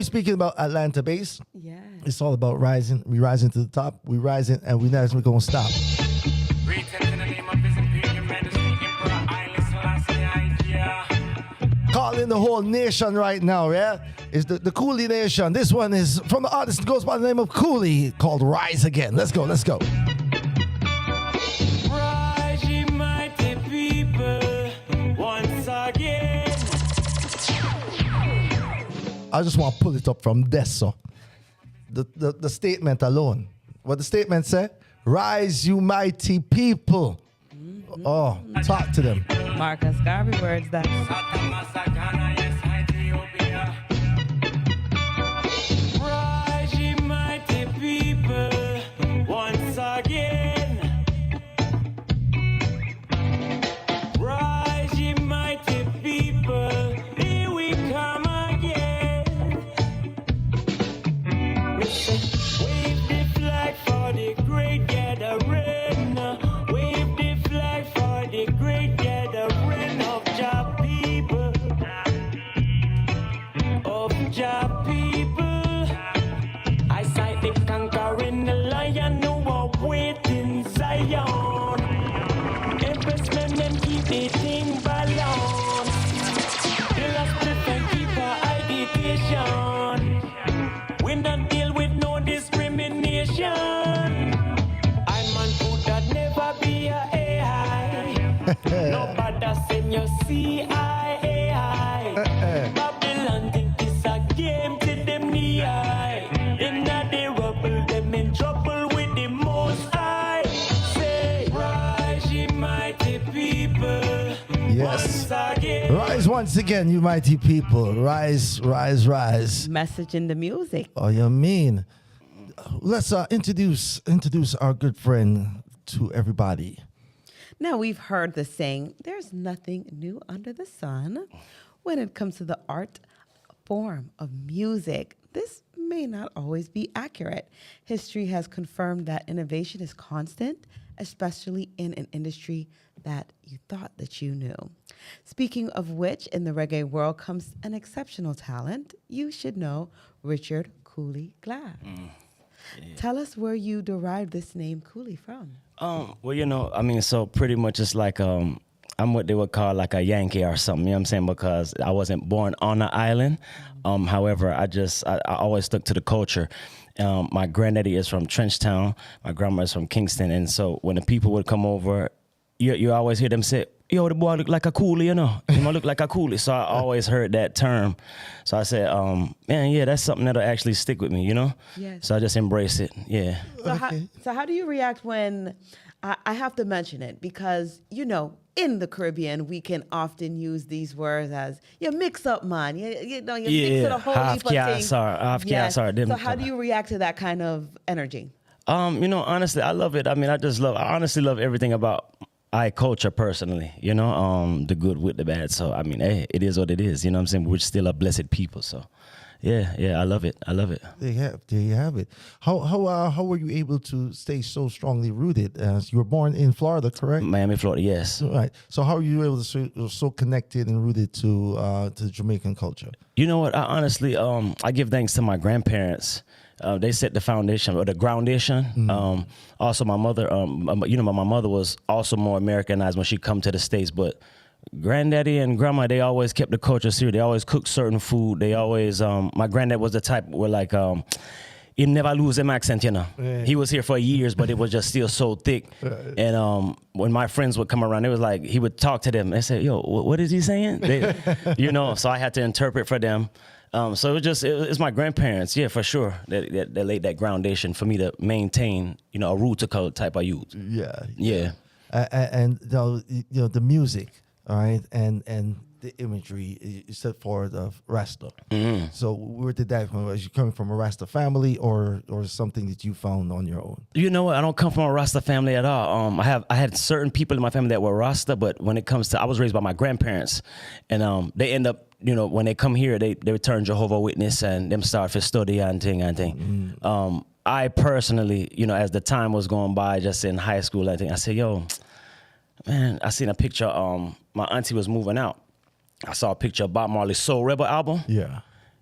Speaking about Atlanta base, Yes. it's all about rising. We rising to the top. We rising, and we never gonna stop. Calling the whole nation right now, yeah? It's the Coolie Nation. This one is from the artist that goes by the name of Koulie, called Rise Again. Let's go, let's go. Rise, ye mighty people, once again. I just want to pull it up from this, so. The statement alone. What the statement say? Rise, you mighty people. Mm-hmm. Oh, talk to them. Marcus Garvey words that. Rise, ye mighty people, once again. Rise, ye mighty people, here we come again. Wave the flag for the great gathering. Wave the flag for the great gathering of Jah people. Of Jah people. I sight the conquering the lion who are waiting Zion. Empress men and keep the thing balanced. The last and keep our agitation. We don't deal with no discrimination. I'm man who that never be a AI. Nobody send your CIA. Babylon think it's a game to them the eye. In that they rubble them in trouble with the most high. Say, rise ye mighty people. Yes. Once again. Rise once again, you mighty people. Rise, rise, rise. Message in the music. Oh, you mean? Let's introduce our good friend to everybody. Now, we've heard the saying, there's nothing new under the sun when it comes to the art form of music. This may not always be accurate. History has confirmed that innovation is constant, especially in an industry that you thought that you knew. Speaking of which, in the reggae world comes an exceptional talent. You should know Richard Coolie Glass. Tell us where you derived this name Coolie from. Well, you know, I mean, so pretty much it's like I'm what they would call like a Yankee or something, you know what I'm saying? Because I wasn't born on an island. However, I always stuck to the culture. My granddaddy is from Trench Town, my grandma is from Kingston, and so when the people would come over, you always hear them say, yo, the boy look like a coolie, you know. He might look like a coolie. So I always heard that term. So I said, man, yeah, that's something that'll actually stick with me, you know? Yes. So I just embrace it, yeah. So how do you react when, I have to mention it because, you know, in the Caribbean, we can often use these words as, you mix up, man. You know, you mix it a whole heap of things. So how do you react to that kind of energy? You know, honestly, I love it. I mean, I honestly love everything about culture personally, you know, the good with the bad. So, I mean, hey, it is what it is, you know what I'm saying? We're still a blessed people, so. Yeah, I love it. I love it. There you have it. How were you able to stay so strongly rooted? As you were born in Florida, correct? Miami, Florida, yes. Right. So how are you able to stay so connected and rooted to Jamaican culture? You know what? I honestly, I give thanks to my grandparents. They set the foundation or the groundation. Mm-hmm. Also, my mother, you know, my mother was also more Americanized when she come to the States, but granddaddy and grandma, they always kept the culture serious. They always cooked certain food. They always, my granddad was the type where like, he never lose him accent, you know. Yeah. He was here for years, but it was just still so thick. Right. And when my friends would come around, it was like, he would talk to them and say, yo, what is he saying? They, you know, so I had to interpret for them. So it's my grandparents, yeah, for sure, that laid that groundation for me to maintain, you know, a rootical type of youth. Yeah. And you know, the music, all right, and the imagery you set forward of Rasta. Mm-hmm. So where did that come from? Was you coming from a Rasta family or something that you found on your own? You know what? I don't come from a Rasta family at all. I had certain people in my family that were Rasta, but when it comes to, I was raised by my grandparents, and they end up, you know, when they come here, they return Jehovah Witness and them start for study and thing. Mm-hmm. I personally, you know, as the time was going by, just in high school, I said, yo, man, I seen a picture. My auntie was moving out. I saw a picture of Bob Marley's Soul Rebel album. Yeah.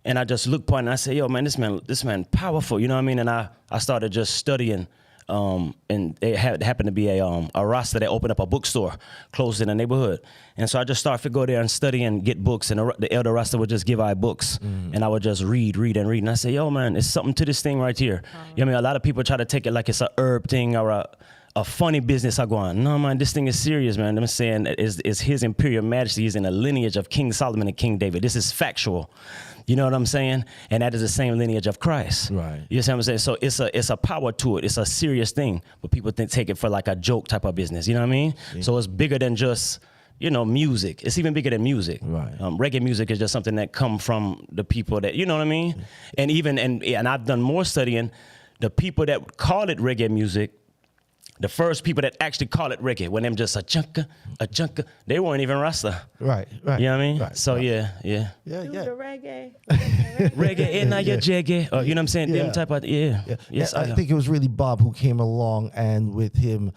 And I just looked upon it and I said, yo, man, this man powerful, you know what I mean? And I started just studying. And it happened to be a Rasta that opened up a bookstore close in the neighborhood. And so I just started to go there and study and get books. And the elder Rasta would just give out books. And I would just read. And I say, yo, man, it's something to this thing right here. You know what I mean? A lot of people try to take it like it's a herb thing or a funny business I go on. No, man, this thing is serious, man. I'm saying is His Imperial Majesty is in a lineage of King Solomon and King David. This is factual. You know what I'm saying? And that is the same lineage of Christ. Right. You see what I'm saying? So it's a power to it. It's a serious thing, but people take it for like a joke type of business. You know what I mean? Yeah. So it's bigger than just, music. It's even bigger than music. Right. Reggae music is just something that come from the people that, you know what I mean? Yeah. And I've done more studying. The people that call it reggae music, the first people that actually call it reggae, when them just a junker, they weren't even Rasta. Right. You know what I mean? Right. So yeah. Do the reggae. Reggae in your jaggy. You know what I'm saying? Yeah. Them type of, yeah. Yes, I think it was really Bob who came along and with him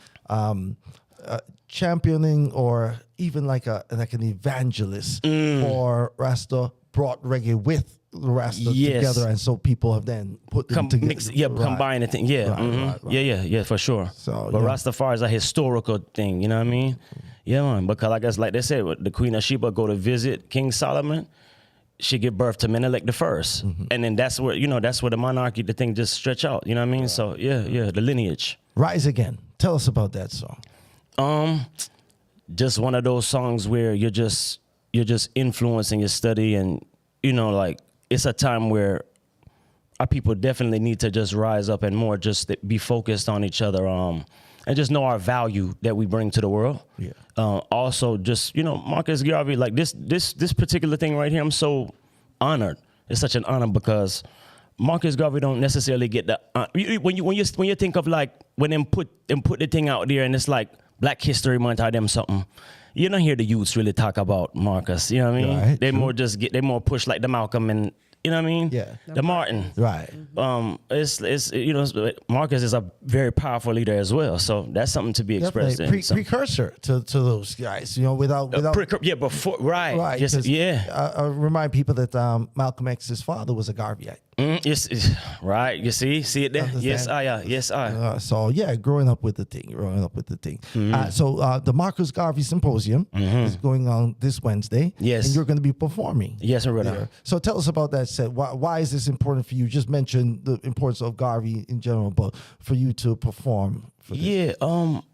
championing or even like an evangelist for Rasta, brought reggae with the Rasta together, and so people have then put them together. Combine the thing. Yeah. Right. Yeah, for sure. So, but Rastafari is a historical thing, you know what I mean? Yeah, man. Because I guess like they said, the Queen of Sheba go to visit King Solomon, she give birth to Menelik the first. And then that's where the monarchy, the thing just stretch out, you know what I mean? Right. So yeah, the lineage. Rise Again. Tell us about that song. Just one of those songs where you're just influencing your study, and like it's a time where our people definitely need to just rise up and more just be focused on each other, and just know our value that we bring to the world. Yeah. Also just, Marcus Garvey, like this particular thing right here, I'm so honored. It's such an honor because Marcus Garvey don't necessarily get the when you think of like when them put the thing out there and it's like Black History Month or them something. You don't hear the youths really talk about Marcus. You know what I mean? Right, they more they more push like the Malcolm and you know what I mean? Yeah. The Martin. Right. It's Marcus is a very powerful leader as well. So that's something to be expressed. Precursor to those guys. Without before right. Just, I remind people that Malcolm X's father was a Garveyite. Yes, right. You see it there. Yes, I. So yeah, growing up with the thing. So the Marcus Garvey Symposium is going on this Wednesday. Yes, and you're going to be performing. Yes, I'm ready. So tell us about that set. Why is this important for you? You just mentioned the importance of Garvey in general, but for you to perform. Yeah,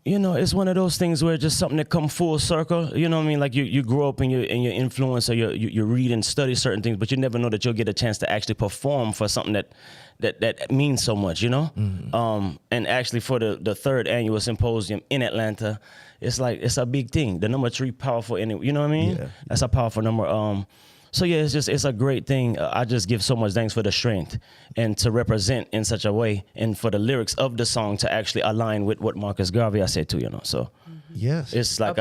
it's one of those things where it's just something that come full circle. You know what I mean? Like you grow up and your influence, or you read and study certain things, but you never know that you'll get a chance to actually perform for something that means so much, And actually for the third annual symposium in Atlanta, it's a big thing. The number 3 powerful, you know what I mean? Yeah. That's a powerful number. So yeah, it's a great thing. I just give so much thanks for the strength and to represent in such a way, and for the lyrics of the song to actually align with what Marcus Garvey I said too, So yes, it's like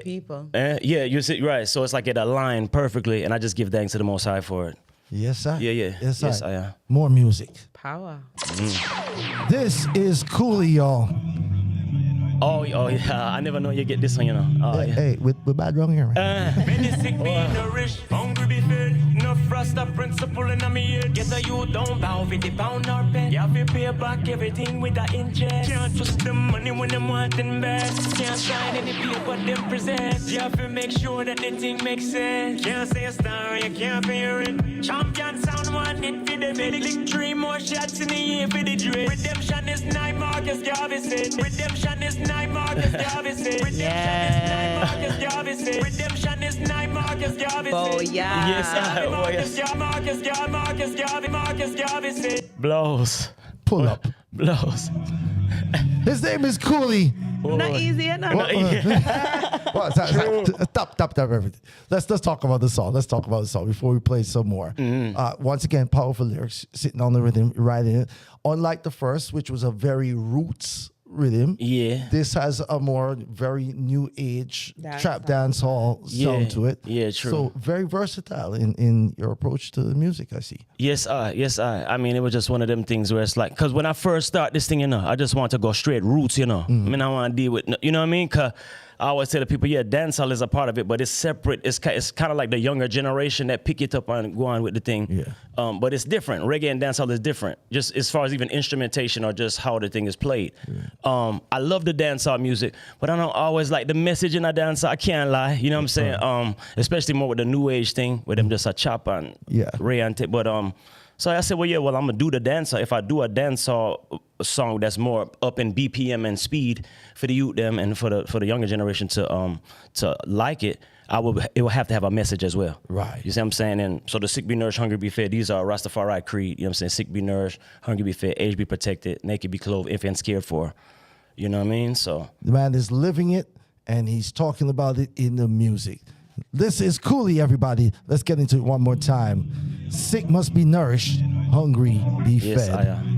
people. Yeah, you see, right. So it's like it aligned perfectly, and I just give thanks to the Most High for it. Yes, sir. Yeah. Yes, I am. More music. Power. This is Coolie, y'all. Oh yeah, I never know you get this one, Hey, we're bad wrong here, man. Many sick be nourished, hungry be fed. No Rasta principle in my head. Get a you don't bow with the pound or pen. You have to pay back everything with the interest. Can't trust the money when them want invest. Can't sign any paper them present. You have to make sure that the thing makes sense. Can't say a star, you can't pay your rent. Champion sound one it for the medic. 3 more shots in the year for the dread. Redemption is night, Marcus Garvey said. Redemption is night, Marcus Garvey said. Redemption is night, Marcus Garvey said. Redemption is night, Marcus Garvey said. Oh yeah. Yes, Marcus Garvey said. Blows. Pull up. Blows. His name is Coolie. Not easy enough. Stop everything. Let's talk about the song. Let's talk about the song before we play some more. Once again, powerful lyrics, sitting on the rhythm, writing it. Unlike the first, which was a very roots rhythm. Yeah. This has a more very new age trap dancehall sound to it. Yeah, true. So very versatile in your approach to the music, I see. Yes, I mean, it was just one of them things where it's like, because when I first start this thing, I just want to go straight roots, I mean, I want to deal with, you know what I mean? Because I always tell the people, yeah, dancehall is a part of it, but it's separate. It's kind of like the younger generation that pick it up and go on with the thing. Yeah. But it's different. Reggae and dancehall is different, just as far as even instrumentation or just how the thing is played. Yeah. I love the dancehall music, but I don't always like the message in the dancehall. I can't lie. You know what I'm saying? Especially more with the new age thing, with them just a chop and Ray and tape. But so I said, well, I'm gonna do the dancehall. If I do a dancehall song that's more up in BPM and speed for the youth them and for the younger generation to like it, it will have to have a message as well. Right. You see what I'm saying? And so the sick be nourished, hungry be fed. These are Rastafari creed. You know what I'm saying? Sick be nourished, hungry be fed, age be protected, naked be clothed, infants cared for. You know what I mean? So the man is living it, and he's talking about it in the music. This is Coolie, everybody. Let's get into it one more time. Sick must be nourished, hungry be fed. Yes, I am.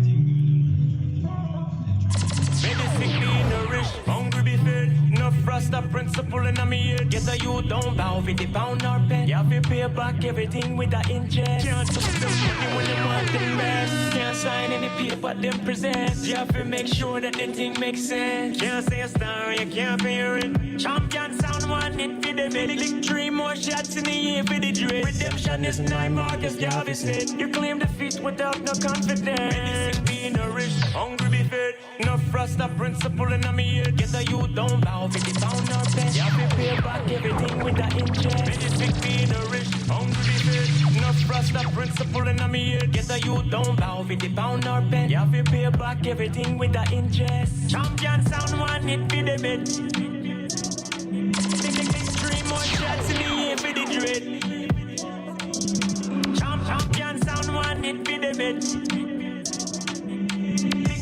Rasta principle in me head. Get a you don't bow with the pound or pen. You have to pay back everything with the interest. Can't touch the money when you want the best. Can't sign any paper them present. You have to make sure that the thing makes sense. Can't say a star, you can't pay your rent. Champion sound one hit for the bed. 3 more shots in the year for the dread. Redemption is 9 Marcus Garvey said. You claim defeat without no confidence. Medicine be nourished, hungry be fed. No Rasta principle in me head. Get a you don't bow with the pound or pen. You have to pay back everything with the interest. Medicine be nourished, hungry be fed. No Rasta principle in me head. Get a you don't bow with the pound or pen. You have to pay back everything with the interest. Champion sound one hit for the bed. 3 more shots in the year for the dread. Champion sound one hit for the bed.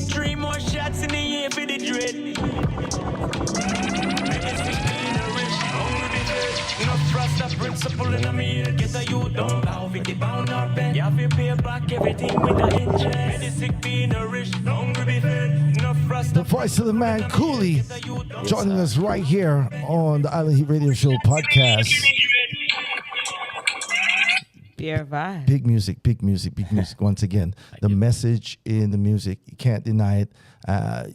3 more shots in the year for the dread. No trust the principle in me head. Get a you don't bow with the pound or pen. You have to pay back everything with the interest. Medicine be nourished, hungry be fed. No trust The voice of the man, Coolie, joining us right here on the Island Heat Radio Show podcast. Beer vibe. Big music, big music, big music. Once again, the message in the music, you can't deny it.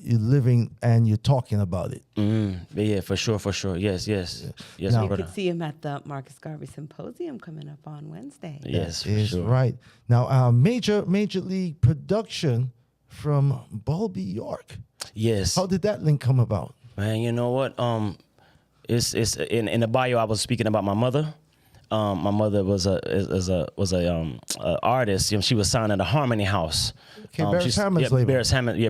You're living and you're talking about it. Yeah, for sure. Yes, Now- You brother. could see him at the Marcus Garvey Symposium coming up on Wednesday. Yes, for Is sure. right. Now, major league production from Bobby York. Yes. How did that link come about? Man, you know what? It's in the bio I was speaking about my mother. My mother was a artist. You know, she was signed at the Harmony House. Okay, Barris Hammond's label.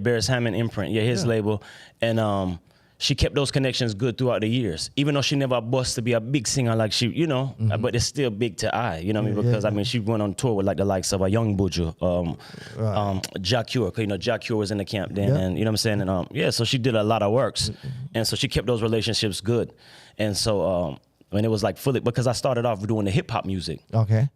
Barris Hammond imprint. Yeah, his label. And she kept those connections good throughout the years. Even though she never bust to be a big singer like she, you know, but it's still big to I, you know what I mean? Because I mean, she went on tour with like the likes of a Young Buju, Jack Cure, 'cause, you know, Jack Cure was in the camp then, and you know what I'm saying? And so she did a lot of works, and so she kept those relationships good, and so when it was like fully, because I started off doing the hip hop music. Okay.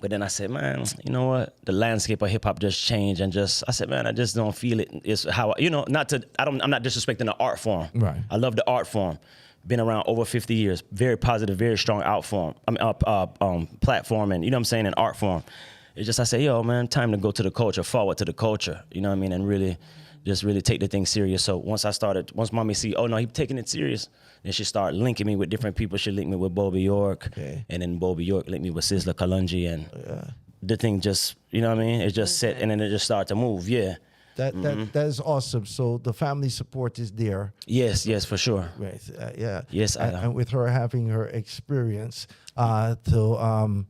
But then I said, man, you know what? The landscape of hip hop just changed, and I said, man, I just don't feel it. It's how, you know, I'm not disrespecting the art form. Right. I love the art form. Been around over 50 years. Very positive, very strong art form. Platform, and you know what I'm saying, and art form. It's just I say, yo, man, time to go to the culture, forward to the culture. You know what I mean, and really take the thing serious. So once mommy see, oh no, he taking it serious. Then she started linking me with different people. She linked me with Bobby York, and then Bobby York linked me with Sizzla Kalonji, and the thing just, you know what I mean? It just set, and then it just started to move. Yeah. That is awesome. So the family support is there. Yes, for sure. Right. Yeah. Yes, and with her having her experience to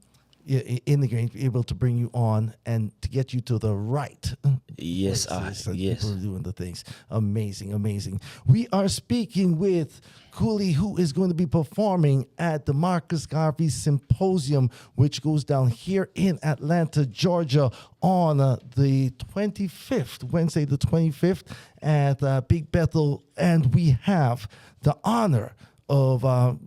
integrate, be able to bring you on and to get you to the right. Yes, places and yes. people are doing the things. Amazing. We are speaking with Coolie, who is going to be performing at the Marcus Garvey Symposium, which goes down here in Atlanta, Georgia, on the 25th, Wednesday the 25th, at Big Bethel. And we have the honor of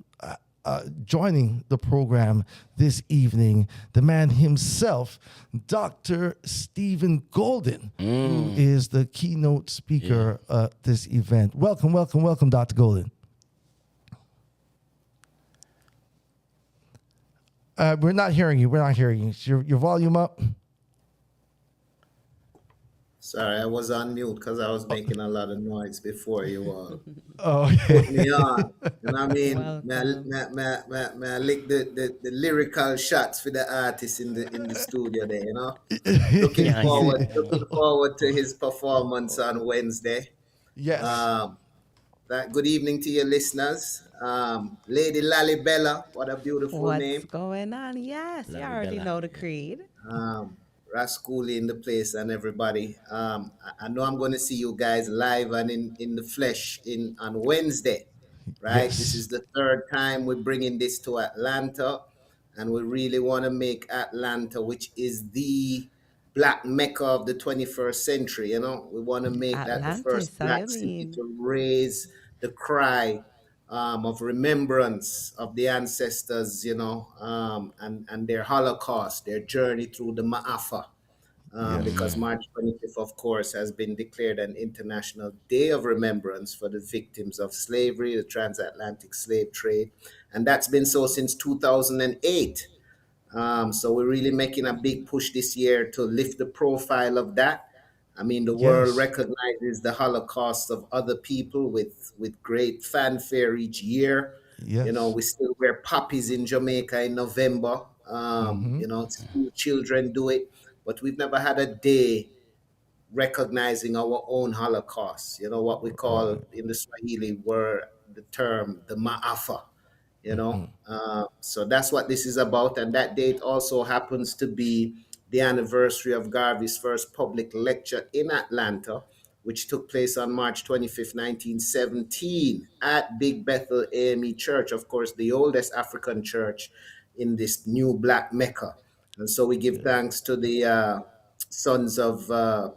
joining the program this evening, the man himself, Dr. Stephen Golding, who is the keynote speaker at this event. Welcome, Dr. Golding. We're not hearing you. Is your volume up? Sorry, I was on mute because I was making a lot of noise before you all Oh, put okay. me on. And I mean, Welcome. may I lick the lyrical shots for the artist in the studio there, you know? Yeah, yeah, Looking forward to his performance on Wednesday. Yes. Um, good evening to your listeners. Lady Lalibella, what a beautiful What's name. going on? Yes, you already Lalibela. know the creed. Rascoolie in the place and everybody. I know I'm going to see you guys live and in the flesh in on Wednesday, right? This Yes. is the third time we're bringing this to Atlanta, and we really want to make Atlanta, which is the black mecca of the 21st century. You know, we want to make that the Atlantis, first how you black city mean? to raise the cry of remembrance of the ancestors, and their Holocaust, their journey through the Ma'afa. Because Yes. March 25th, of course, has been declared an International Day of Remembrance for the victims of slavery, the transatlantic slave trade. And that's been so since 2008. So we're really making a big push this year to lift the profile of that. I mean, the world Yes. recognizes the Holocaust of other people with great fanfare each year. You know, Yes. we still wear poppies in Jamaica in November. Mm-hmm. School children do it, but we've never had a day recognizing our own Holocaust. You know, what we call Right. in the Swahili word the term the Ma'afa. So that's what this is about. And that date also happens to be the anniversary of Garvey's first public lecture in Atlanta, which took place on March 25th, 1917, at Big Bethel AME Church, of course, the oldest African church in this new black Mecca. And so we give thanks to the sons of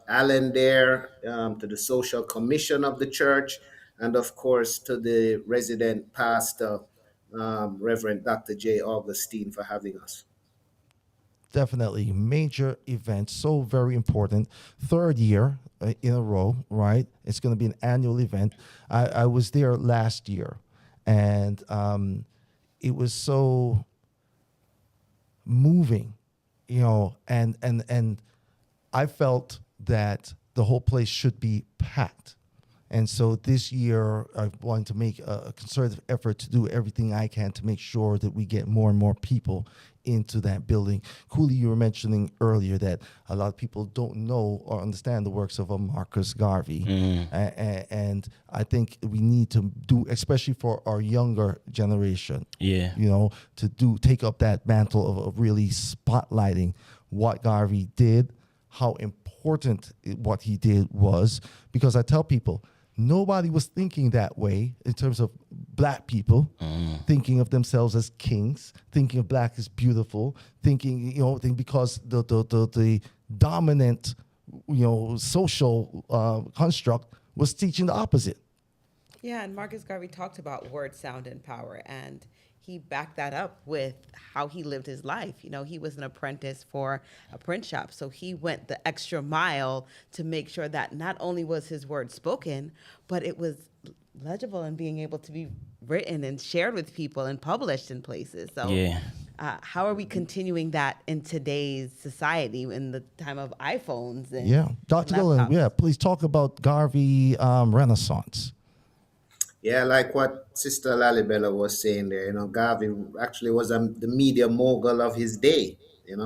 Allen there, to the social commission of the church, and of course to the resident pastor, Reverend Dr. J. Augustine, for having us. Definitely major event, so very important. Third year in a row, right? It's going to be an annual event. I was there last year, and it was so moving, and I felt that the whole place should be packed. And so this year, I want to make a concerted effort to do everything I can to make sure that we get more and more people into that building. Coolie, you were mentioning earlier that a lot of people don't know or understand the works of a Marcus Garvey. And I think we need to do, especially for our younger generation, Yeah. to take up that mantle of really spotlighting what Garvey did, how important what he did was, because I tell people, nobody was thinking that way in terms of black people, thinking of themselves as kings, thinking of black as beautiful, because the dominant, social construct was teaching the opposite. Yeah, and Marcus Garvey talked about word, sound, and power, and he backed that up with how he lived his life. He was an apprentice for a print shop, so he went the extra mile to make sure that not only was his word spoken, but it was legible and being able to be written and shared with people and published in places. So Yeah. how are we continuing that in today's society in the time of iPhones and Yeah. Dr. Golding, laptops? please talk about Garvey Renaissance. Yeah, like what Sister Lalibela was saying there, Garvey actually was the media mogul of his day,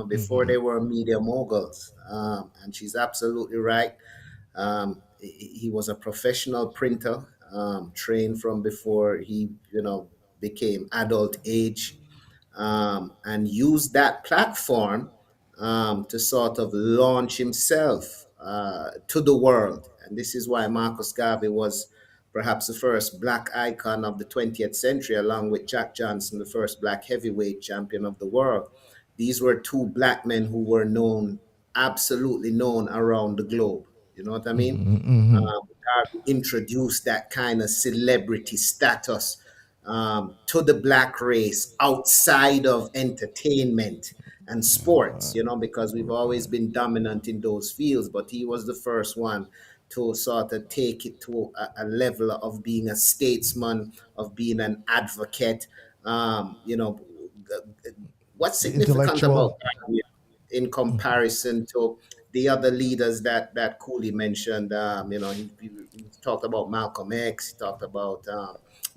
before they were media moguls. And she's absolutely right. He was a professional printer, trained from before he, became adult age, and used that platform to sort of launch himself to the world. And this is why Marcus Garvey was perhaps the first black icon of the 20th century, along with Jack Johnson, the first black heavyweight champion of the world. These were two black men who were known, absolutely known around the globe. You know what I mean? Darby introduced that kind of celebrity status to the black race outside of entertainment and sports, because we've always been dominant in those fields. But he was the first one to sort of take it to a level of being a statesman, of being an advocate. What's The significant about intellectual. that in comparison to the other leaders that Cooley mentioned. He talked about Malcolm X. He talked about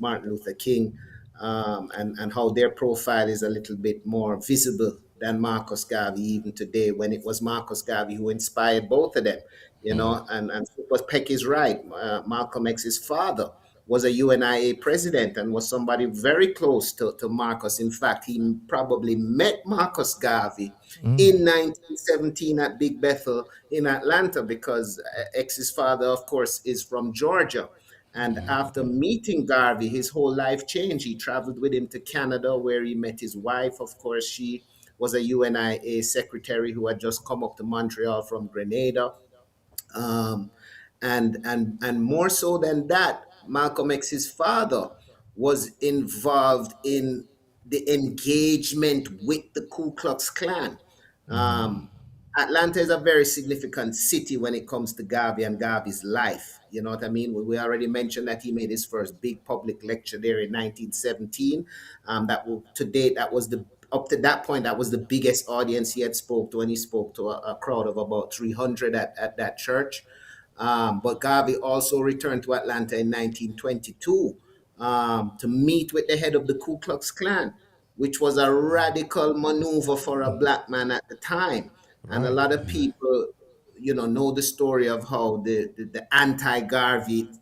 Martin Luther King, and how their profile is a little bit more visible than Marcus Garvey even today. When it was Marcus Garvey who inspired both of them, and Super Peck is right. Malcolm X's father was a UNIA president and was somebody very close to Marcus. In fact, he probably met Marcus Garvey in 1917 at Big Bethel in Atlanta, because X's father, of course, is from Georgia. And after meeting Garvey, his whole life changed. He traveled with him to Canada, where he met his wife. Of course, she was a UNIA secretary who had just come up to Montreal from Grenada. Um, and more so than that, Malcolm X's father was involved in the engagement with the Ku Klux Klan. Um, Atlanta is a very significant city when it comes to Garvey and Garvey's life. You know what I mean? We already mentioned that he made his first big public lecture there in 1917. To date, that was the up to that point, that was the biggest audience he had spoke to, and he spoke to a crowd of about 300 at that church. But Garvey also returned to Atlanta in 1922 to meet with the head of the Ku Klux Klan, which was a radical maneuver for a black man at the time. And a Right. lot of people, know the story of how the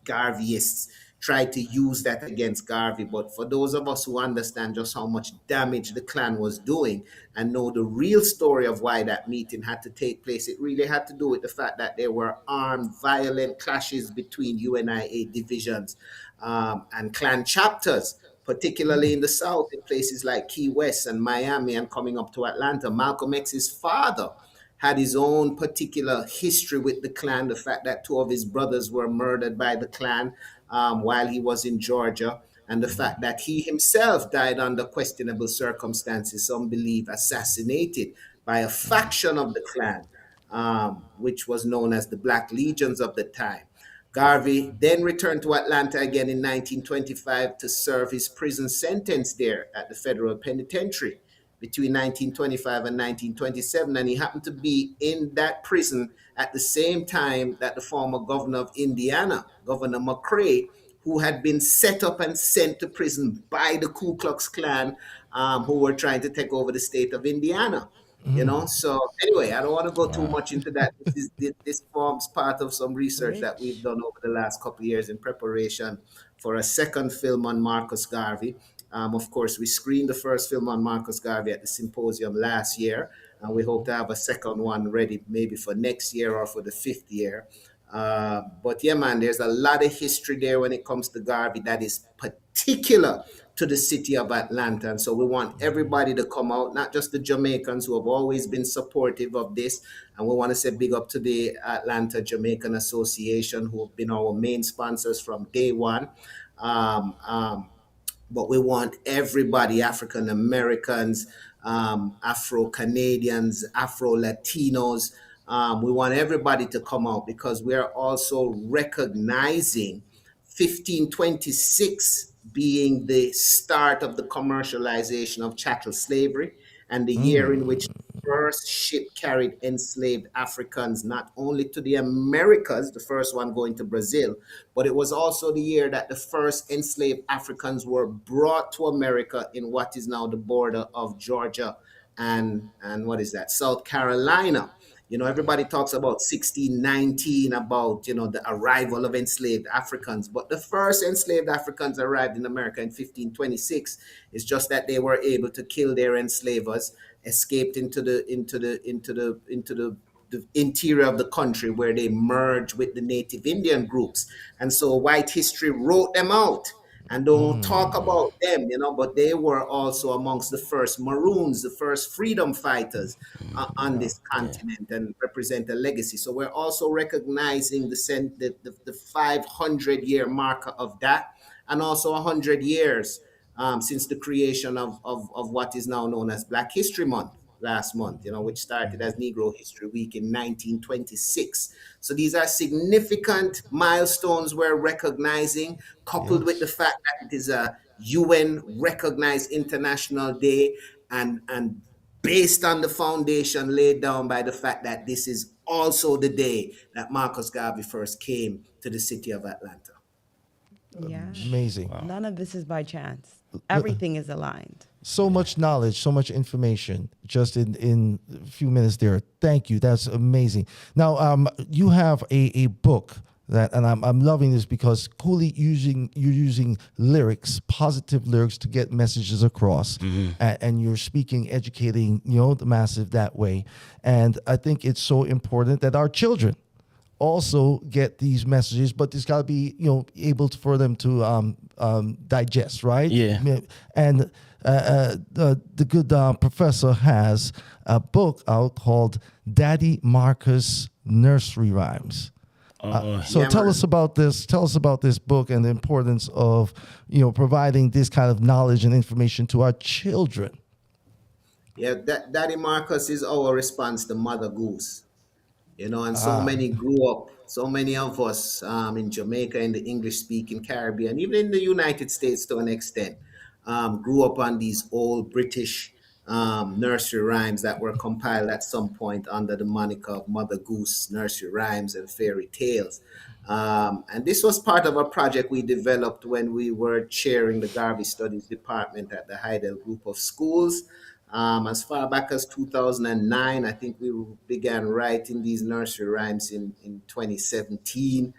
Garveyists tried to use that against Garvey. But for those of us who understand just how much damage the Klan was doing and know the real story of why that meeting had to take place, it really had to do with the fact that there were armed, violent clashes between UNIA divisions and Klan chapters, particularly in the South, in places like Key West and Miami and coming up to Atlanta. Malcolm X's father had his own particular history with the Klan, the fact that two of his brothers were murdered by the Klan while he was in Georgia, and the fact that he himself died under questionable circumstances, some believe assassinated by a faction of the Klan, which was known as the Black Legions of the time. Garvey then returned to Atlanta again in 1925 to serve his prison sentence there at the federal penitentiary between 1925 and 1927. And he happened to be in that prison at the same time that the former governor of Indiana, Governor McCrae, who had been set up and sent to prison by the Ku Klux Klan, who were trying to take over the state of Indiana. So anyway, I don't want to go too much into that. This forms part of some research that we've done over the last couple of years in preparation for a second film on Marcus Garvey. Of course, we screened the first film on Marcus Garvey at the Symposium last year, and we hope to have a second one ready maybe for next year or for the fifth year. But yeah, man, there's a lot of history there when it comes to Garvey that is particular to the city of Atlanta. And so we want everybody to come out, not just the Jamaicans who have always been supportive of this. And we want to say big up to the Atlanta Jamaican Association, who have been our main sponsors from day one. But we want everybody, African Americans, Afro Canadians, Afro Latinos. We want everybody to come out, because we are also recognizing 1526 being the start of the commercialization of chattel slavery, and the year in which the first ship carried enslaved Africans not only to the Americas, the first one going to Brazil, but it was also the year that the first enslaved Africans were brought to America in what is now the border of Georgia and what is that, South Carolina. Everybody talks about 1619, about, the arrival of enslaved Africans, but the first enslaved Africans arrived in America in 1526. It's just that they were able to kill their enslavers, escaped into the interior of the country, where they merged with the native Indian groups. And so white history wrote them out and don't talk about them, but they were also amongst the first Maroons, the first freedom fighters on this continent, and represent a legacy. So we're also recognizing the 500-year marker of that, and also 100 years since the creation of what is now known as Black History Month last month, which started as Negro History Week in 1926. So these are significant milestones we're recognizing, coupled with the fact that it is a UN recognized international day, and based on the foundation laid down by the fact that this is also the day that Marcus Garvey first came to the city of Atlanta. Yeah. Amazing. None of this is by chance. Everything is aligned. So much knowledge, so much information just in a few minutes there. Thank you. That's amazing. Now, you have a book that, and I'm loving this because Coolie you're using lyrics, positive lyrics to get messages across, and you're speaking, educating, the massive that way. And I think it's so important that our children also get these messages, but it's got to be able for them to digest, right? Yeah. And the good professor has a book out called Daddy Marcus Nursery Rhymes. So Yeah, tell man. us about this. Tell us about this book and the importance of providing this kind of knowledge and information to our children. Yeah, Daddy Marcus is our response to Mother Goose. And so many grew up, so many of us in Jamaica, in the English speaking Caribbean, even in the United States to an extent, grew up on these old British nursery rhymes that were compiled at some point under the moniker of Mother Goose Nursery Rhymes and Fairy Tales. And this was part of a project we developed when we were chairing the Garvey Studies Department at the Heidel Group of Schools. As far back as 2009, I think we began writing these nursery rhymes in 2017.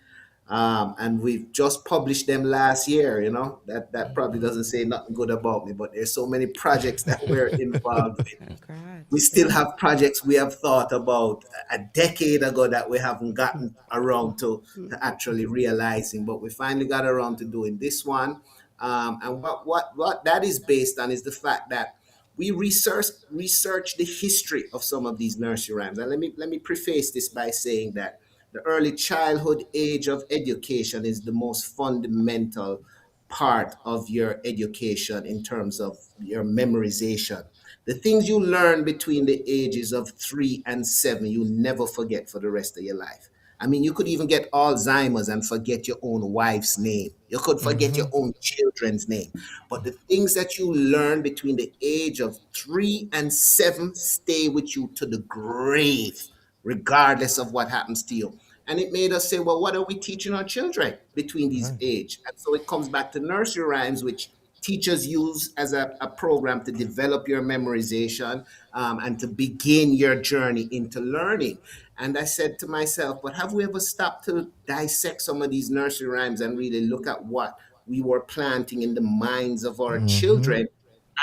And we've just published them last year. That probably doesn't say nothing good about me, but there's so many projects that we're involved with. We Congrats. still have projects we have thought about a decade ago that we haven't gotten around to actually realizing, but we finally got around to doing this one. And what that is based on is the fact that we research the history of some of these nursery rhymes. And let me preface this by saying that the early childhood age of education is the most fundamental part of your education in terms of your memorization. The things you learn between the ages of 3 and 7, you never forget for the rest of your life. I mean, you could even get Alzheimer's and forget your own wife's name. You could forget your own children's name. But the things that you learn between the age of 3 and 7 stay with you to the grave, regardless of what happens to you. And it made us say, well, what are we teaching our children between these Right. age? And so it comes back to nursery rhymes, which teachers use as a program to develop your memorization, and to begin your journey into learning. And I said to myself, but have we ever stopped to dissect some of these nursery rhymes and really look at what we were planting in the minds of our children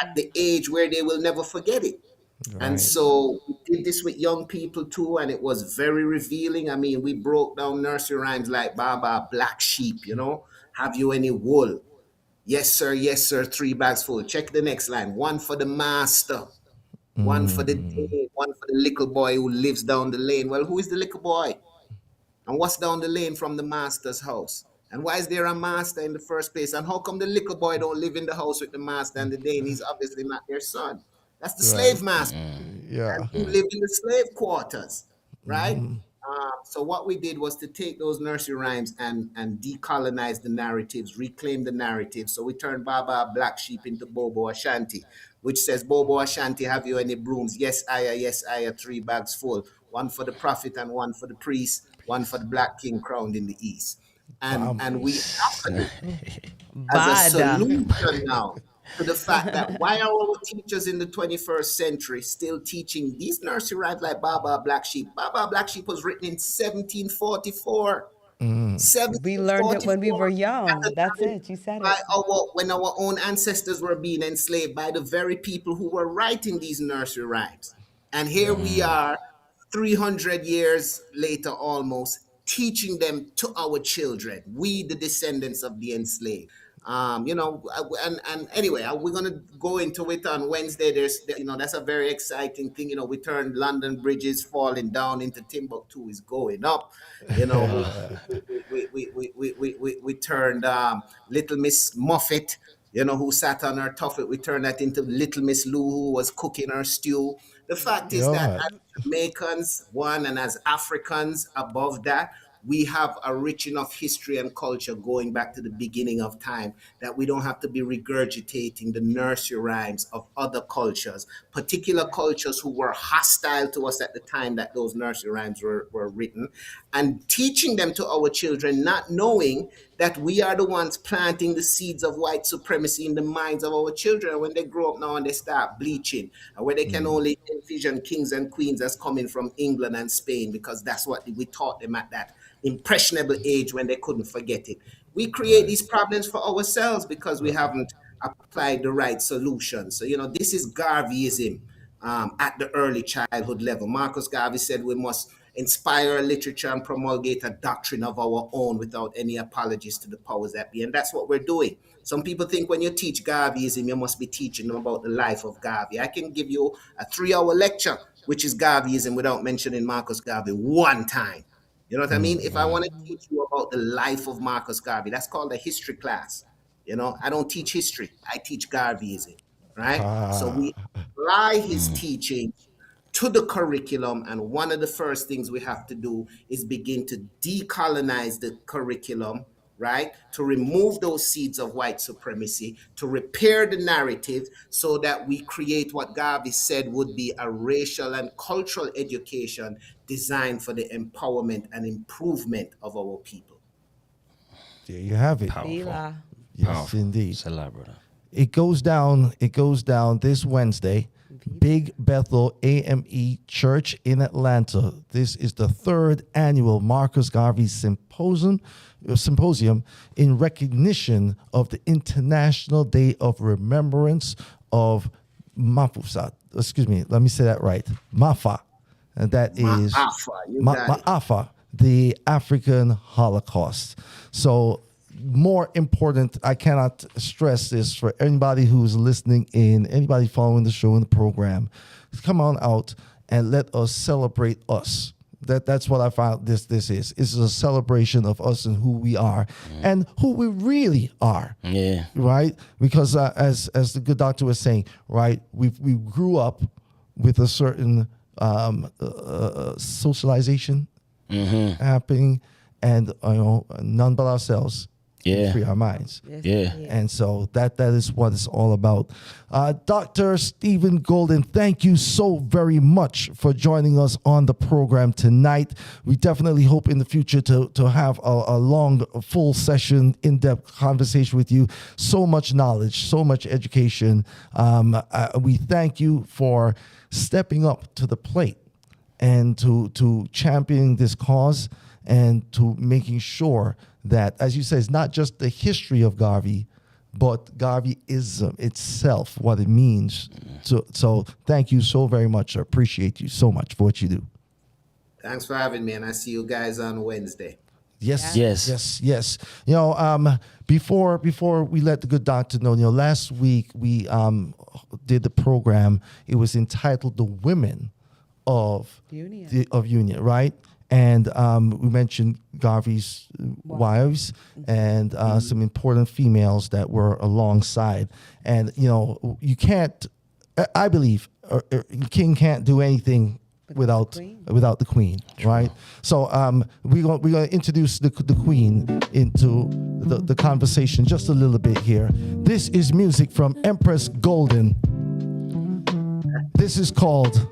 at the age where they will never forget it? And Right. so we did this with young people too, and it was very revealing. I mean, we broke down nursery rhymes like Baba Black Sheep. Have you any wool? Yes, sir, 3 bags full. Check the next line. One for the master, one for the day, one for the little boy who lives down the lane. Well, who is the little boy? And what's down the lane from the master's house? And why is there a master in the first place? And how come the little boy don't live in the house with the master and the Dane? He's obviously not their son. That's the Right. slave master, Yeah. and who lived in the slave quarters, right? So what we did was to take those nursery rhymes and decolonize the narratives, reclaim the narrative. So we turned Baba Black Sheep into Bobo Ashanti, which says, Bobo Ashanti, have you any brooms? Yes, I, 3 bags full. One for the prophet and one for the priest, one for the black king crowned in the east. And we offered it as a Bada. solution now to the fact that why are our teachers in the 21st century still teaching these nursery rhymes like Baba Black Sheep? Baba Black Sheep was written in 1744. We learned it when we 1744, were at young. the That's time it. You said by it. when our own ancestors were being enslaved by the very people who were writing these nursery rhymes. And here we are 300 years later almost teaching them to our children, we the descendants of the enslaved. And anyway, we're gonna go into it on Wednesday. That's a very exciting thing. We turned London bridges falling down into Timbuktu is going up. We turned Little Miss Muffet, who sat on her tuffet. We turned that into Little Miss Lou, who was cooking her stew. The fact is that Yeah. as Jamaicans, one, and as Africans above that, we have a rich enough history and culture going back to the beginning of time that we don't have to be regurgitating the nursery rhymes of other cultures, particular cultures who were hostile to us at the time that those nursery rhymes were written, and teaching them to our children, not knowing that we are the ones planting the seeds of white supremacy in the minds of our children. And when they grow up now and they start bleaching, and where they can only envision kings and queens as coming from England and Spain, because that's what we taught them at that impressionable age when they couldn't forget it. We create these problems for ourselves because we haven't applied the right solutions. So, this is Garveyism at the early childhood level. Marcus Garvey said we must inspire literature and promulgate a doctrine of our own without any apologies to the powers that be. And that's what we're doing. Some people think when you teach Garveyism, you must be teaching them about the life of Garvey. I can give you a 3-hour lecture, which is Garveyism, without mentioning Marcus Garvey one time. You know what I mean? If I want to teach you about the life of Marcus Garvey, that's called a history class. I don't teach history. I teach Garveyism, right? So we apply his teaching to the curriculum, and one of the first things we have to do is begin to decolonize the curriculum, right? To remove those seeds of white supremacy, to repair the narrative so that we create what Garvey said would be a racial and cultural education designed for the empowerment and improvement of our people. There you have it. Bila. Yes, Powerful. indeed. It's a lot, brother. It goes down this Wednesday. Big Bethel AME Church in Atlanta. This is the 3rd annual Marcus Garvey Symposium in recognition of the International Day of Remembrance of Mafusat. Excuse me, let me say that right. Mafa. And that is Ma'afa, the African Holocaust. So more important, I cannot stress this for anybody who's listening in, anybody following the show and the program. Come on out and let us celebrate us. That's what I found this is. It's a celebration of us and who we are and who we really are. Yeah. Right? Because as the good doctor was saying, right, we grew up with a certain socialization happening, and none but ourselves. Yeah. Free our minds. Yes, Yeah. indeed. And so that is what it's all about. Dr. Stephen Golden, thank you so very much for joining us on the program tonight. We definitely hope in the future to have a long, full session, in-depth conversation with you. So much knowledge, so much education. We thank you for stepping up to the plate and to championing this cause and to making sure that, as you say, it's not just the history of Garvey, but Garveyism itself, what it means. So thank you so very much. I appreciate you so much for what you do. Thanks for having me, and I see you guys on Wednesday. Yes. Before we let the good doctor know, last week we did the program. It was entitled "The Women of Union," right? And we mentioned Garvey's wives and some important females that were alongside. And, you can't, I believe, king can't do anything without the queen, right? So we're going to introduce the queen into the conversation just a little bit here. This is music from Empress Golding. This is called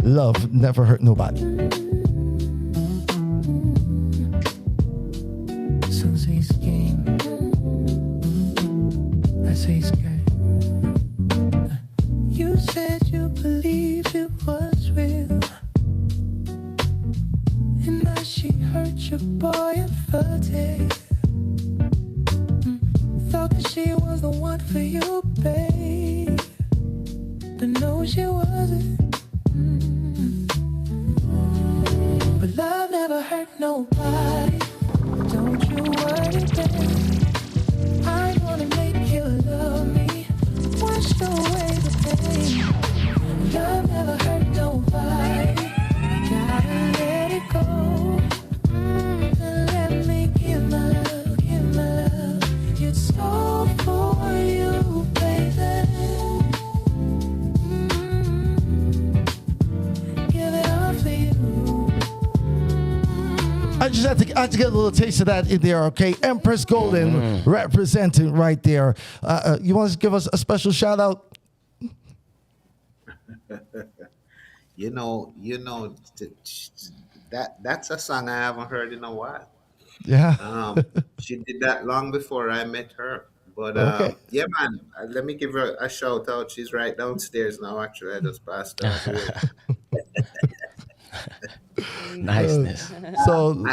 Love Never Hurt Nobody. Some say scheme, I say skirt. You said you believed it was real, and now she hurt your boy and felt it. Thought that she was the one for you, babe, but no, she wasn't. But love never hurt nobody. Don't you worry, babe. I wanna make you love me. Wash away the pain. Love never hurt nobody. Gotta let it go. And let me give my love. It's all for you, baby. Give it all for you. I just had to get a little taste of that in there, okay? Empress Golding representing right there. You want to give us a special shout out? That's a song I haven't heard in a while. Yeah. She did that long before I met her. But Okay. yeah, man, let me give her a shout out. She's right downstairs now. Actually, I just passed her. Niceness. So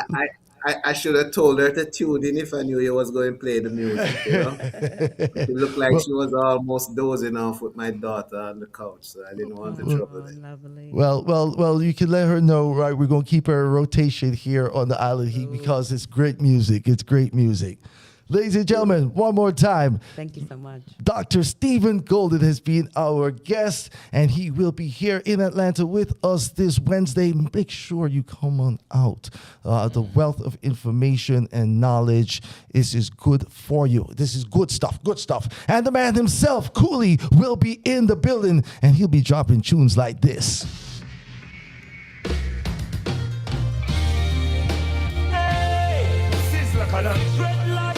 I should have told her to tune in if I knew you was going to play the music. It looked like she was almost dozing off with my daughter on the couch, so I didn't want to trouble it. Lovely. well, you can let her know, right? We're gonna keep her in rotation here on the Island Heat because it's great music. It's great music. Ladies and gentlemen, one more time. Thank you so much. Dr. Stephen Golding has been our guest, and he will be here in Atlanta with us this Wednesday. Make sure you come on out. The wealth of information and knowledge is good for you. This is good stuff, good stuff. And the man himself, Coolie, will be in the building, and he'll be dropping tunes like this. Hey, Sizzla Kalonji.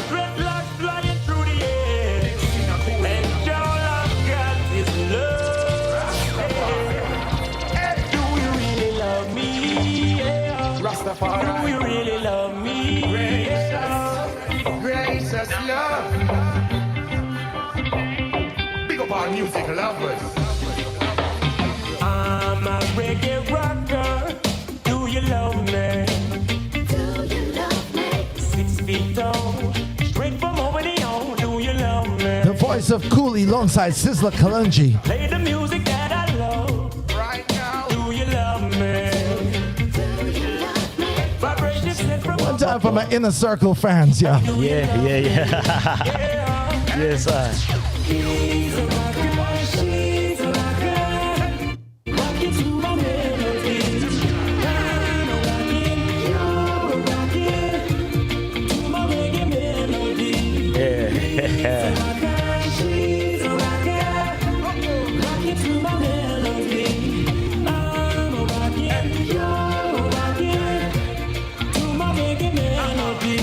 Dreadlocks flying through the air. And all I've got is love. Hey, do you really love me? Yeah. Rastafari. Do you really love me? Gracious love. Big up our music lovers. I'm a reggae rocker. Do you love me? 6 feet tall, straight from over the old. Do you love me? The voice of Coolie alongside Sizzla Kalonji. Play the music that I love. Right now. Do you love me? Vibrations sent from One time for my Inner Circle fans, yeah. Yeah. Yes, I. She's a rocker, she's a rocker. Rocking to my melody. I'm a rockin', you're a rockin'. To my reggae melody. Yeah. She's a rocker. Rocking to my melody. I'm a rockin', you're a rockin'. To my reggae melody.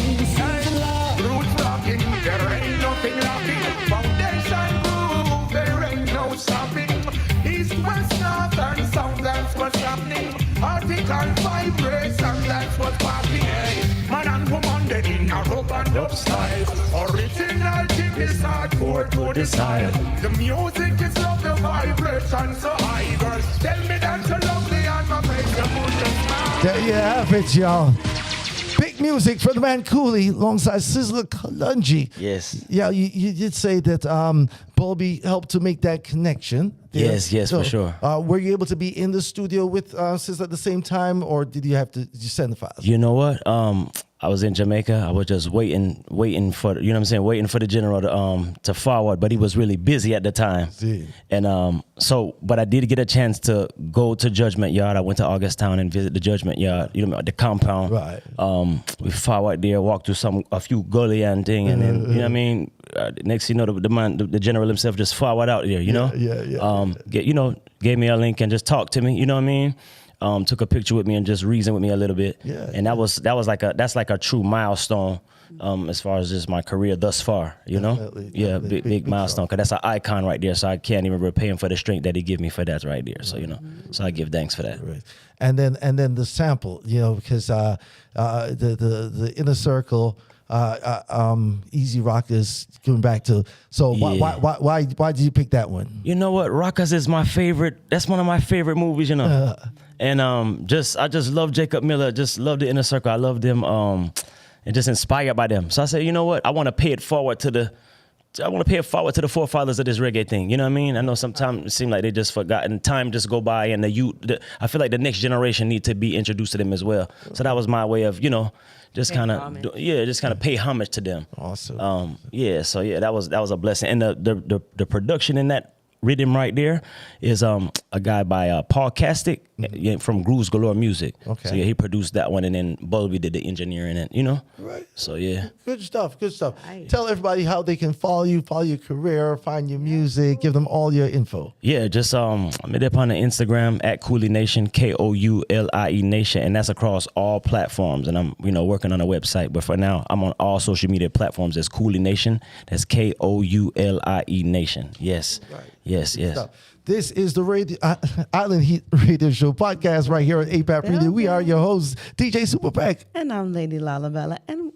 Roots rocking, there ain't nothing lacking. Foundation groove, there ain't no stopping. East, west, north, and south, that's what's happening. Article vibration, that's what's popping. Hey, man and woman, they in a rope and up style. Original tip is hardcore to decide. The music is love, the vibration so high. Girls, tell me that you love me and my face, you put the smile. There you have it, y'all. Big music for the man Coolie alongside Sizzla Kalonji. Yes. Yeah, you did say that Bobby helped to make that connection. Yes, for sure. Were you able to be in the studio with Sizzla at the same time, or did you have to just send the files? You know what? I was in Jamaica. I was just waiting for, you know what I'm saying, waiting for the general to forward, but he was really busy at the time. See. And but I did get a chance to go to Judgment Yard. I went to Augusttown and visit the Judgment Yard, you know, the compound. Right. We forward there, walked through a few gully and thing, and then, you know what I mean? Next thing you know, the general himself just forward out there, you know? Yeah. Gave me a link and just talked to me, you know what I mean? Took a picture with me and just reasoned with me a little bit. Yeah. And that's like a true milestone as far as just my career thus far, you know? Definitely, Yeah, definitely. big milestone, because that's an icon right there, so I can't even repay him for the strength that he give me for that right there. So, you know, so I give thanks for that. Right. And then the sample, you know, because the Inner Circle, Easy Rockers coming back to. So Yeah. why did you pick that one? You know what? Rockers is my favorite. That's one of my favorite movies, you know. And I just love Jacob Miller. Just love the Inner Circle. I love them. And just inspired by them. So I said, you know what? I want to pay it forward to the forefathers of this reggae thing. You know what I mean? I know sometimes it seems like they just forgot and time just go by, and I feel like the next generation need to be introduced to them as well. So that was my way of, you know, just kind of pay homage to them. Awesome. So that was a blessing. And the production in that rhythm right there is a guy by Paul Castick from Grooves Galore Music. Okay. So yeah, he produced that one, and then Bulby did the engineering, and Right. So yeah. Good stuff. Good stuff. Nice. Tell everybody how they can follow you, follow your career, find your music, give them all your info. Yeah, just I'm up on the Instagram at Koulie Nation, Koulie Nation, and that's across all platforms. And I'm working on a website, but for now I'm on all social media platforms as Koulie Nation. That's Koulie Nation. Yes, yes. Stuff. This is the radio, Island Heat Radio Show podcast right here at APAP Radio. We are your hosts, DJ Superpack. And I'm Lady Lalabella. And